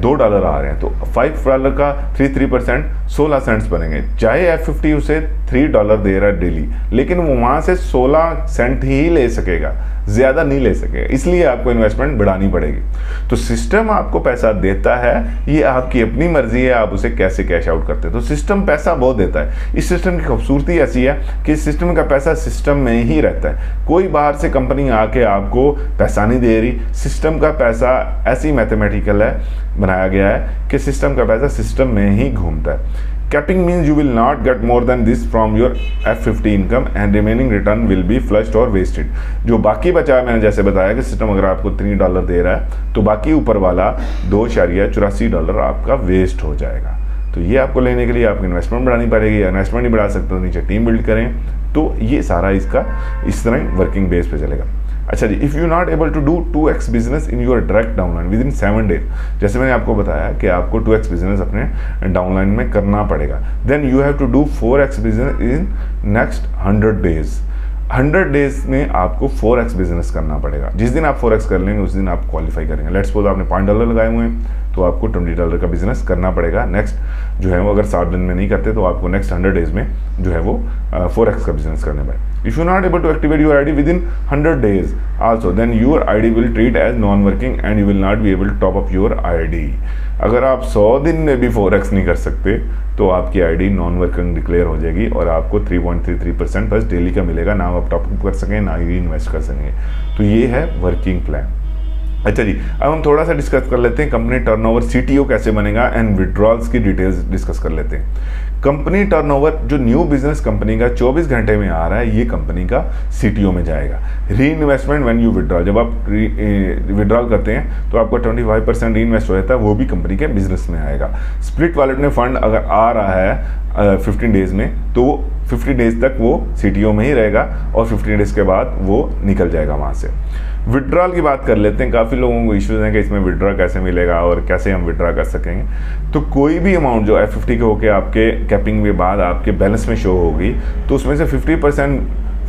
$2 आ रहे हैं तो $5 का 33% 16 सेंट्स बनेंगे। चाहे F50 उसे $3 दे रहा है डेली, लेकिन वो वहाँ से 16 सेंट ही ले सकेगा, ज़्यादा नहीं ले सकेगा, इसलिए आपको इन्वेस्टमेंट बढ़ानी पड़ेगी। तो सिस्टम आपको पैसा देता है, ये आपकी अपनी मर्जी है आप उसे कैसे कैश आउट करते हैं। तो सिस्टम पैसा बहुत देता है। इस सिस्टम की खूबसूरती ऐसी है कि सिस्टम का पैसा सिस्टम में ही रहता है। कोई बाहर से कंपनी आके आपको पैसा नहीं दे रही, सिस्टम का पैसा ऐसी मैथमेटिकल है बनाया गया है कि सिस्टम का पैसा सिस्टम में ही घूमता है। Capping means you will not get more than this from your F50 income and remaining return will be flushed or wasted। जो बाकी बचा है, मैंने जैसे बताया कि सिस्टम अगर आपको $3 दे रहा है तो बाकी ऊपर वाला $2.84 आपका वेस्ट हो जाएगा। तो ये आपको लेने के लिए आपको इन्वेस्टमेंट बढ़ानी पड़ेगी। इन्वेस्टमेंट नहीं बढ़ा सकते तो नीचे टीम बिल्ड करें। तो ये सारा इसका इस तरह वर्किंग बेस पे चलेगा। अच्छा जी, if you not able to do 2x business in your direct downline within 7 days, जैसे मैंने आपको बताया कि आपको 2x बिजनेस अपने डाउनलाइन में करना पड़ेगा, then you have to do 4x business in next 100 days। 100 days में आपको 4x बिजनेस करना पड़ेगा। जिस दिन आप 4x कर लेंगे उस दिन आप क्वालिफाई करेंगे। लेट्स सपोज आपने $5 लगाए हुए हैं तो आपको $20 का बिजनेस करना पड़ेगा। नेक्स्ट जो है वो अगर 7 दिन में नहीं करते तो आपको नेक्स्ट 100 days में जो है वो 4x का बिजनेस करने पड़ेगा। If you are not able to activate your ID within 100 days also, then your ID will treat as non-working and you will not be able to top up your ID। अगर आप 100 दिन में भी 4x नहीं कर सकते तो आपकी ID नॉन वर्किंग डिक्लेयर हो जाएगी और आपको 3.33% बस डेली का मिलेगा, ना आप टॉप अप कर सकें ना ही इन्वेस्ट कर सकेंगे। तो ये है वर्किंग प्लान। अच्छा जी, अब हम थोड़ा सा डिस्कस कर लेते हैं कंपनी टर्नओवर, CTO कैसे बनेगा एंड विड्रॉल्स की डिटेल्स डिस्कस कर लेते हैं। कंपनी टर्नओवर जो न्यू बिजनेस कंपनी का 24 घंटे में आ रहा है, ये कंपनी का सीटीओ में जाएगा। री इन्वेस्टमेंट व्हेन यू विड्रॉ, जब आप विड्रॉल करते हैं तो आपको 25% री इन्वेस्ट हो जाता है, वो भी कंपनी के बिजनेस में आएगा। स्प्लिट वॉलेट में फंड अगर आ रहा है 15 डेज में, तो 50 डेज तक वो सीटीओ में ही रहेगा और 15 डेज के बाद वो निकल जाएगा वहाँ से। विड्रॉल की बात कर लेते हैं। काफ़ी लोगों को इश्यूज हैं कि इसमें विड्रॉ कैसे मिलेगा और कैसे हम विड्रॉ कर सकेंगे। तो कोई भी अमाउंट जो F50 के होके आपके कैपिंग के बाद आपके बैलेंस में शो होगी, तो उसमें से 50%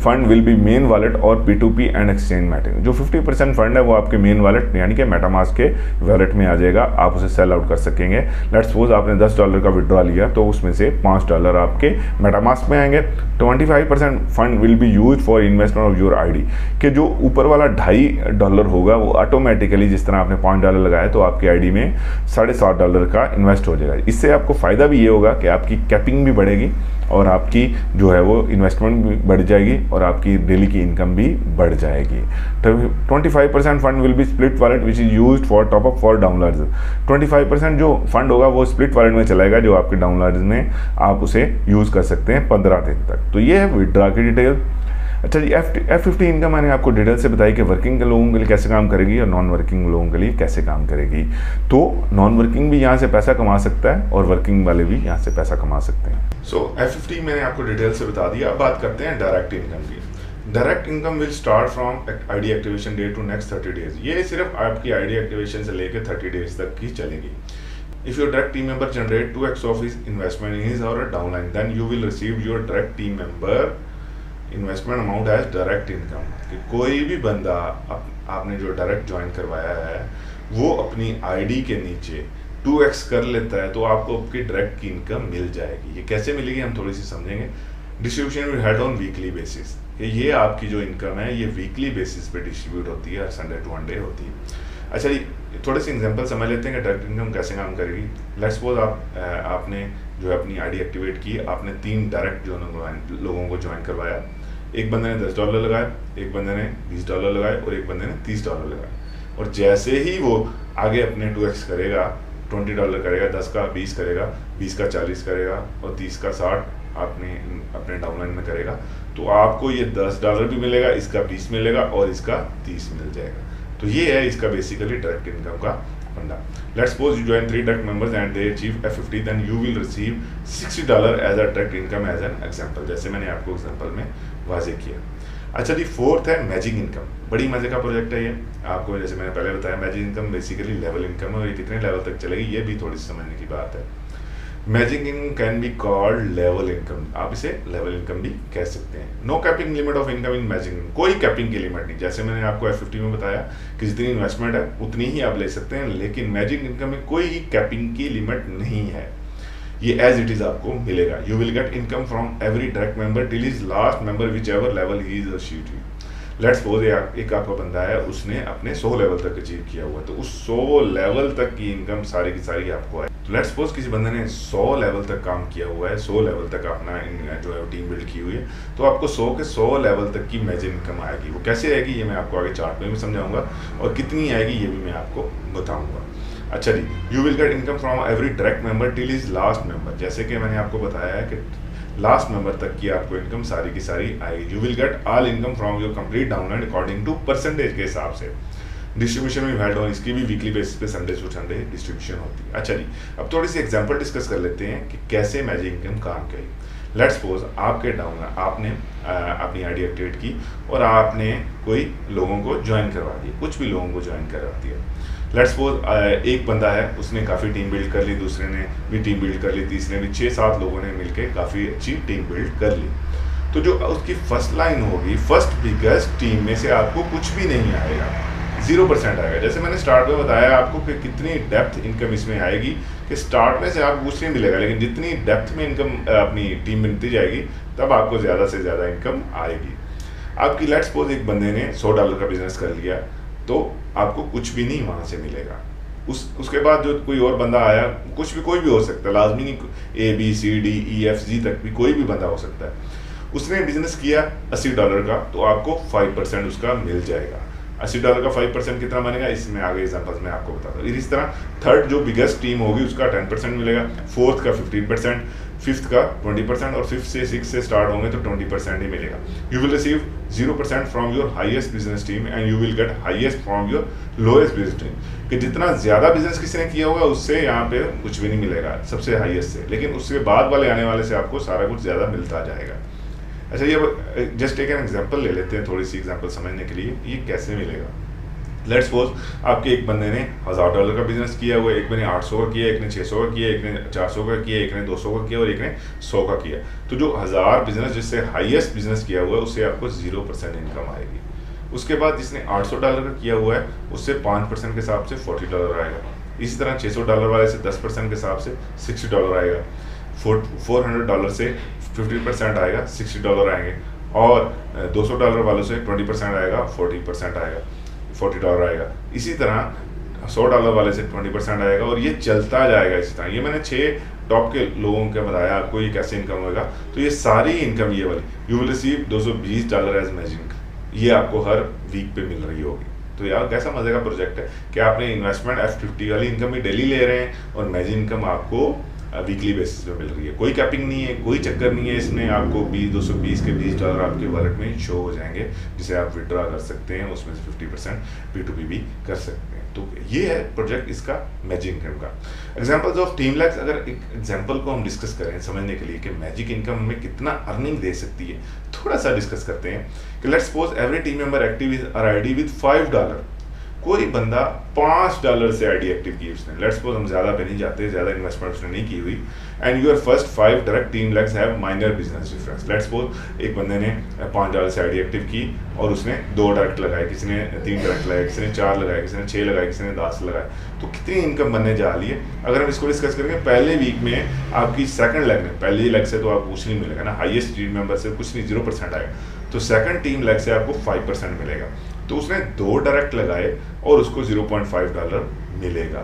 fund will be main wallet और P2P एंड एक्सचेंज मैटिंग। जो 50% फंड है वो आपके मेन वॉलेट यानी कि मेटामास्क के वॉलेट में आ जाएगा, आप उसे सेल आउट कर सकेंगे। लेट्स सपोज आपने $10 का विड्रॉ लिया, तो उसमें से $5 आपके मेटामास्क में आएंगे। 25% fund will be use for investment of your ID, कि जो ऊपर वाला $2.5 होगा वो ऑटोमेटिकली, जिस तरह आपने $5 लगाया तो आपकी आईडी में $7.5 का इन्वेस्ट हो जाएगा। इससे आपको फ़ायदा भी ये होगा कि आपकी कैपिंग भी बढ़ेगी और आपकी जो है वो इन्वेस्टमेंट भी बढ़ जाएगी और आपकी डेली की इनकम भी बढ़ जाएगी। 25% fund will be split wallet which is used for top up for downloads. 25% जो फंड होगा वो स्प्लिट वॉलेट में चलाएगा, जो आपके डाउनलोड्स में आप उसे यूज़ कर सकते हैं 15 दिन तक। तो ये है विड्रॉ की डिटेल। अच्छा जी, F50 इनकम मैंने आपको डिटेल से बताई कि वर्किंग के लोगों के लिए कैसे काम करेगी और नॉन वर्किंग लोगों के लिए कैसे काम करेगी। तो नॉन वर्किंग भी यहाँ से पैसा कमा सकता है और वर्किंग वाले भी यहाँ से पैसा कमा सकते हैं। सो F50 मैंने आपको डिटेल से बता दिया। अब बात करते हैं डायरेक्ट इनकम की। Direct income will start from ID activation date to next 30 days. ये सिर्फ आपकी आईडी एक्टिवेशन से लेकर 30 डेज तक की चलेगी। If your direct team member generate 2x of his investment in his or a downline, then you will receive your direct team member investment amount as direct income. कि कोई भी बंदा आपने जो डायरेक्ट ज्वाइन करवाया है वो अपनी आईडी के नीचे 2x कर लेता है, तो आपको आपकी डायरेक्ट की इनकम मिल जाएगी। ये कैसे मिलेगी हम थोड़ी सी समझेंगे। Distribution will head on weekly basis, कि ये आपकी जो इनकम है ये वीकली बेसिस पे डिस्ट्रीब्यूट होती है, संडे टू मंडे होती है। अच्छा जी, थोड़े से एग्जांपल समझ लेते हैं कि डायरेक्ट इनकम कैसे काम करेगी। लेट्स सपोज आपने जो है अपनी आईडी एक्टिवेट की, आपने 3 डायरेक्ट जो लोगों को ज्वाइन करवाया। एक बंदे ने $10 लगाए, एक बंदे ने $20 लगाए और एक बंदे ने $30 लगाए। और जैसे ही वो आगे अपने 2x करेगा, $20 करेगा, 10 का 20 करेगा, 20 का 40 करेगा और 30 का 60 आपने अपने डाउनलाइन में करेगा, तो आपको ये $10 भी मिलेगा, इसका 20 मिलेगा और इसका 30 मिल जाएगा। तो ये है इसका बेसिकली डायरेक्ट इनकम का फंडा। Let's suppose you join 3 direct members and they achieve F50, then you will receive $60 as a direct income as an example, जैसे मैंने आपको एग्जांपल में वाजे किया। अच्छा जी, फोर्थ है मैजिक इनकम। बड़ी मजे का प्रोजेक्ट है ये। आपको जैसे मैंने पहले बताया, magic income basically level income है और ये कितने लेवल तक चलेगी ये भी थोड़ी सी समझने की बात है। Magic income can be called level income, आप इसे लेवल इनकम भी कह सकते हैं। No capping limit of income in magic income, कोई कैपिंग की लिमिट नहीं। जैसे मैंने आपको F50 में बताया कि जितनी इन्वेस्टमेंट है उतनी ही आप ले सकते हैं, लेकिन मैजिक इनकम में कोई कैपिंग की लिमिट नहीं है, ये एज इट इज आपको मिलेगा। You will get income from every direct member till is last member which ever level he is achieved. Let's suppose एक आपका बंदा है, उसने अपने 100 लेवल तक अचीव किया हुआ है, तो उस 100 लेवल तक की इनकम सारी की सारी आपको आए। तो लेट्स सपोज किसी बंदे ने 100 लेवल तक काम किया हुआ है, 100 लेवल तक अपना जो है टीम बिल्ड की हुई है, तो आपको 100 के 100 लेवल तक की मैजिक इनकम आएगी। वो कैसे आएगी ये मैं आपको आगे चार्ट में भी समझाऊंगा और कितनी आएगी ये भी मैं आपको बताऊंगा। अच्छा जी, you will get income from every direct member till is last member, जैसे कि मैंने आपको बताया है कि लास्ट मेंबर तक की आपको इनकम सारी की सारी आएगी। You will get all income from your complete downline according to percentage के हिसाब से। डिस्ट्रीब्यूशन में हेड ऑन, इसकी भी वीकली बेसिस पे संडे टू संडे डिस्ट्रीब्यूशन होती है। अच्छा जी, अब थोड़ी सी एग्जांपल डिस्कस कर लेते हैं कि कैसे मैजिक इनकम काम करेगी। लेट्स सपोज आपके आपने अपनी आईडी एक्टिवेट की और आपने कोई लोगों को ज्वाइन करवा दिया, कुछ भी लोगों को ज्वाइन करवा दिया। लेट्स सपोज एक बंदा है, उसने काफ़ी टीम बिल्ड कर ली, दूसरे ने भी टीम बिल्ड कर ली, तीसरे भी, 6-7 लोगों ने मिलकर काफ़ी अच्छी टीम बिल्ड कर ली। तो जो उसकी फर्स्ट लाइन होगी, फर्स्ट बिगेस्ट टीम में से आपको कुछ भी नहीं आएगा, 0% आएगा। जैसे मैंने स्टार्ट में बताया आपको कि कितनी डेप्थ इनकम इसमें आएगी कि स्टार्ट में से आपको कुछ नहीं मिलेगा, लेकिन जितनी डेप्थ में इनकम अपनी टीम बनती जाएगी तब आपको ज़्यादा से ज़्यादा इनकम आएगी। आपकी लेट्स सपोज एक बंदे ने $100 का बिजनेस कर लिया, तो आपको कुछ भी नहीं वहाँ से मिलेगा। उसके बाद जो कोई और बंदा आया, कुछ भी कोई भी हो सकता है, लाजमी नहीं ABCDEFG तक भी कोई भी बंदा हो सकता है, उसने बिजनेस किया $80 का, तो आपको 5% उसका मिल जाएगा। $80 का 5% कितना बनेगा, इसमें आगे एग्जांपल्स में आपको बताता हूँ। इस तरह थर्ड जो बिगेस्ट टीम होगी उसका 10% मिलेगा, फोर्थ का 15%, फिफ्थ का 20% और फिफ्थ से 6 से स्टार्ट होंगे तो 20% ही मिलेगा। You will receive 0% from your highest business team and you will gate highest from your lowest business team. कि जितना ज़्यादा बिजनेस किसी ने किया होगा उससे यहाँ पे कुछ भी नहीं मिलेगा सबसे हाईएस्ट से, लेकिन उसके बाद वाले आने वाले से आपको सारा कुछ ज़्यादा मिलता जाएगा। अच्छा, ये जस्ट एक एग्जाम्पल ले लेते हैं, थोड़ी सी एग्जाम्पल समझने के लिए ये कैसे मिलेगा। लेट्स सपोज आपके एक बंदे ने $1000 का बिजनेस किया हुआ है, एक ने 800 का किया, एक ने 600 का किया, एक ने 400 का किया, एक ने 200 का किया और एक ने 100 का किया। तो जो 1000 बिजनेस जिससे हाईएस्ट बिजनेस किया हुआ है उससे आपको 0% इनकम आएगी। उसके बाद जिसने $800 का किया हुआ है उससे 5% के हिसाब से $40 आएगा। इसी तरह $600 वाले से 10% के हिसाब से $60 आएगा। $400 से 15% आएगा, $60 आएंगे। और $200 वालों से 20% आएगा, $40 आएगा, $40 आएगा। इसी तरह $100 वाले से 20% आएगा और ये चलता जाएगा इसी तरह। ये मैंने 6 टॉप के लोगों का बताया आपको ये कैसे इनकम होगा। तो ये सारी इनकम ये वाली you will receive $220 as magic, ये आपको हर वीक पे मिल रही होगी। तो यार कैसा मजे का प्रोजेक्ट है कि आपने इन्वेस्टमेंट F50 वाली इनकम भी डेली ले रहे हैं और मैजिक इनकम आपको वीकली बेसिस पे मिल रही है। कोई कैपिंग नहीं है, कोई चक्कर नहीं है इसमें। आपको 220 के $20 आपके वॉलेट में शो हो जाएंगे जिसे आप विड्रॉ कर सकते हैं, उसमें से 50% P2P भी कर सकते हैं। तो ये है प्रोजेक्ट इसका मैजिक इनकम का। एग्जांपल्स ऑफ टीम लैक्स, अगर एक एग्जांपल को हम डिस्कस करें समझने के लिए कि मैजिक इनकम हमें कितना अर्निंग दे सकती है, थोड़ा सा डिस्कस करते हैं कि let's suppose every team member active is ID with $5। कोई बंदा $5 से आईडी एक्टिव की उसने, लेट्स सपोज हम ज़्यादा पे नहीं जाते, ज़्यादा इन्वेस्टमेंट उसने नहीं की हुई, and your first 5 direct team legs have minor business difference. Let's suppose एक बंदे ने $5 से आईडी एक्टिव की और उसने 2 डायरेक्ट लगाए, किसी ने 3 डायरेक्ट लगाए, किसी ने 4 लगाए, किसी ने 6 लगाए, किसी ने 10 लगाए। तो कितनी इनकम बनने जा रही है अगर हम इसको डिस्कस करेंगे। पहले वीक में आपकी सेकंड लेग में, पहले लेग से तो आपको कुछ नहीं मिलेगा ना, हाईएस्ट टीम मेंबर से कुछ नहीं, 0% आएगा। तो सेकंड टीम लेग से आपको 5% मिलेगा। तो उसने 2 डायरेक्ट लगाए और उसको $0.5 मिलेगा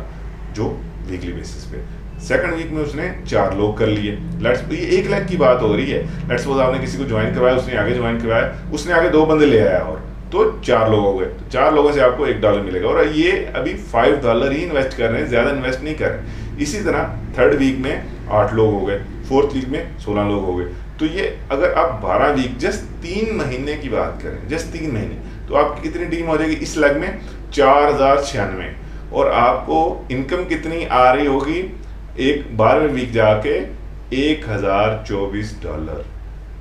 जो वीकली बेसिस पे। सेकंड वीक में उसने 4 लोग कर लिए। लेट्स ये 1 लाख की बात हो रही है। लेट्स सपोज आपने किसी को ज्वाइन करवाया, उसने आगे ज्वाइन करवाया, उसने आगे 2 बंदे ले आया और तो 4 लोग हो गए। तो 4 लोगों से आपको $1 मिलेगा और ये अभी $5 ही इन्वेस्ट कर रहे हैं, ज़्यादा इन्वेस्ट नहीं कर रहे। इसी तरह थर्ड वीक में 8 लोग हो गए, फोर्थ वीक में 16 लोग हो गए। तो ये अगर आप 12 वीक जस्ट 3 महीने की बात करें, जस्ट 3 महीने, तो आपकी कितनी टीम हो जाएगी इस लेग में? 4096। और आपको इनकम कितनी आ रही होगी एक 12वें वीक जाके? $1024।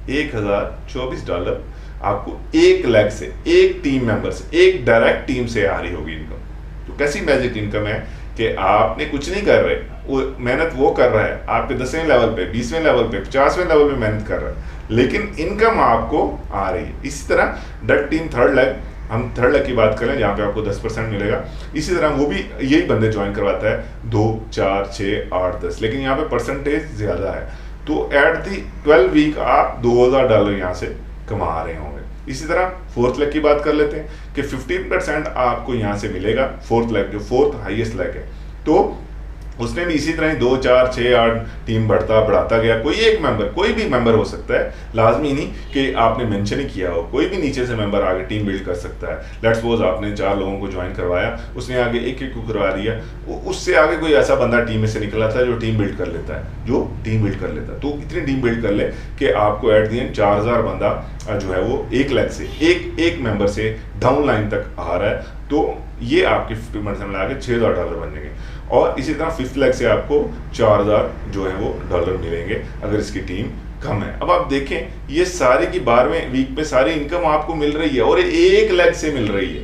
$1024 आपको 1 लेग से, एक टीम मेंबर से, एक डायरेक्ट टीम से आ रही होगी इनकम। तो कैसी मैजिक इनकम है कि आपने कुछ नहीं कर रहे, वो मेहनत वो कर रहा है आपके 10वें लेवल पे, 20वें लेवल पे, 50वें लेवल पे मेहनत कर रहा है, लेकिन इनकम आपको आ रही है। इसी तरह डायरेक्ट टीम थर्ड लेग, हम थर्ड लेग की बात करें जहाँ पे आपको 10% मिलेगा। इसी तरह वो भी यही बंदे ज्वाइन करवाता है 2, 4, 6, 8, 10, लेकिन यहाँ पे परसेंटेज ज़्यादा है। तो एट दी 12 वीक आप $2000 यहाँ से कमा रहे होंगे। इसी तरह फोर्थ लेग की बात कर लेते हैं कि 15% आपको यहाँ से मिलेगा। फोर्थ लेग जो फोर्थ हाईएस्ट लेग है, तो उसने भी इसी तरह ही 2, 4, 6, 8 टीम बढ़ाता गया। कोई भी मेंबर हो सकता है, लाजमी नहीं कि आपने मेंशन ही किया हो, कोई भी नीचे से मेंबर आगे टीम बिल्ड कर सकता है। लेट्स सपोज आपने 4 लोगों को ज्वाइन करवाया, उसने आगे एक को करवा दिया, उससे आगे कोई ऐसा बंदा टीम में से निकला था जो टीम बिल्ड कर लेता है, तो इतनी टीम बिल्ड कर ले कि आपको एट दी एंड 4000 बंदा जो है वो 1 लेग से, एक मेंबर से डाउन लाइन तक आ रहा है। तो ये आपके 50% मिला के $6000 बन जाएंगे। और इसी तरह फिफ्थ लेग से आपको 4000 जो है वो डॉलर मिलेंगे अगर इसकी टीम कम है। अब आप देखें ये सारी की 12वें वीक पे सारी इनकम आपको मिल रही है और 1 लेग से मिल रही है।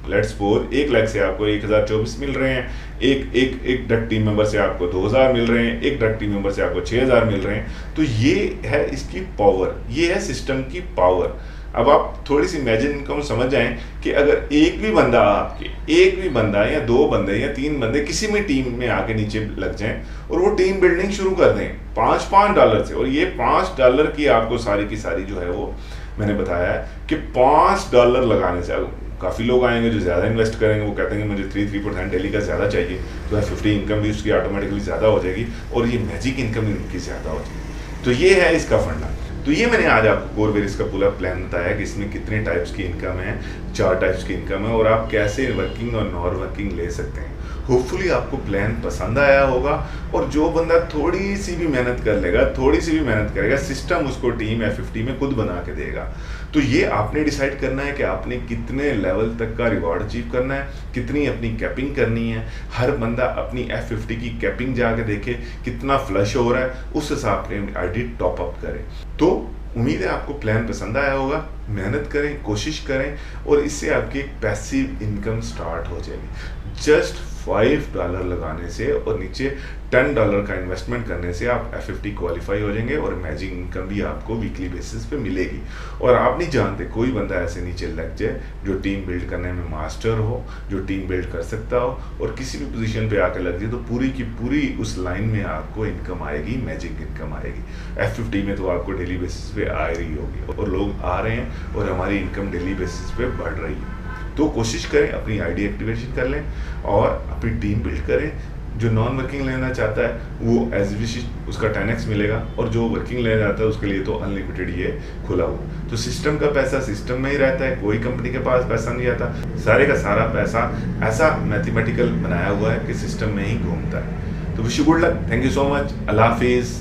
लेट्स सपोज 1 लेग से आपको 1024 मिल रहे हैं, एक डायरेक्ट टीम मेंबर से आपको 2000 मिल रहे हैं, एक डायरेक्ट टीम मेंबर से आपको 6000 मिल रहे हैं। तो ये है इसकी पावर, ये है सिस्टम की पावर। अब आप थोड़ी सी मैजिक इनकम समझ जाएं कि अगर एक भी बंदा या 2 बंदे या 3 बंदे किसी भी टीम में आके नीचे लग जाएं और वो टीम बिल्डिंग शुरू कर दें $5 से, और ये $5 की आपको सारी की सारी जो है वो मैंने बताया है कि $5 लगाने से काफ़ी लोग आएंगे जो ज़्यादा इन्वेस्ट करेंगे, वो कहते हैं मुझे 3% डेली का ज़्यादा चाहिए, तो F50 इनकम भी उसकी ऑटोमेटिकली ज़्यादा हो जाएगी और ये मैजिक इनकम भी उनकी ज़्यादा हो जाएगी। तो ये है इसका फंडा। तो ये मैंने आज आपको कोर वेरियस का पूरा प्लान बताया कि इसमें कितने टाइप्स की इनकम है, 4 टाइप्स की इनकम है और आप कैसे वर्किंग और नॉन वर्किंग ले सकते हैं। होपफुली आपको प्लान पसंद आया होगा और जो बंदा थोड़ी सी भी मेहनत कर लेगा, थोड़ी सी भी मेहनत करेगा, सिस्टम उसको टीम F50 में खुद बना के देगा। तो ये आपने डिसाइड करना है कि आपने कितने लेवल तक का रिवॉर्ड अचीव करना है, कितनी अपनी कैपिंग करनी है। हर बंदा अपनी F50 की कैपिंग जाके देखे कितना फ्लश हो रहा है, उस हिसाब से आईडी टॉप अप करें। तो उम्मीद है आपको प्लान पसंद आया होगा। मेहनत करें, कोशिश करें और इससे आपकी एक पैसिव इनकम स्टार्ट हो जाएगी। जस्ट $5 लगाने से और नीचे $10 का इन्वेस्टमेंट करने से आप F50 क्वालिफाई हो जाएंगे और मैजिक इनकम भी आपको वीकली बेसिस पे मिलेगी। और आप नहीं जानते कोई बंदा ऐसे नीचे लग जाए जो टीम बिल्ड करने में मास्टर हो, जो टीम बिल्ड कर सकता हो और किसी भी पोजीशन पे आके लग जाए तो पूरी की पूरी उस लाइन में आपको इनकम आएगी, मैजिक इनकम आएगी। F50 में तो आपको डेली बेसिस पे आ रही होगी और लोग आ रहे हैं और हमारी इनकम डेली बेसिस पे बढ़ रही है। तो कोशिश करें, अपनी आईडी एक्टिवेशन कर लें और अपनी टीम बिल्ड करें। जो नॉन वर्किंग लेना चाहता है वो एज विश उसका 10x मिलेगा और जो वर्किंग लेना चाहता है उसके लिए तो अनलिमिटेड ये खुला हुआ। तो सिस्टम का पैसा सिस्टम में ही रहता है, कोई कंपनी के पास पैसा नहीं आता। सारे का सारा पैसा ऐसा मैथमेटिकल बनाया हुआ है कि सिस्टम में ही घूमता है। तो wish you good luck, thank you so much, अल्लाह हाफिज़।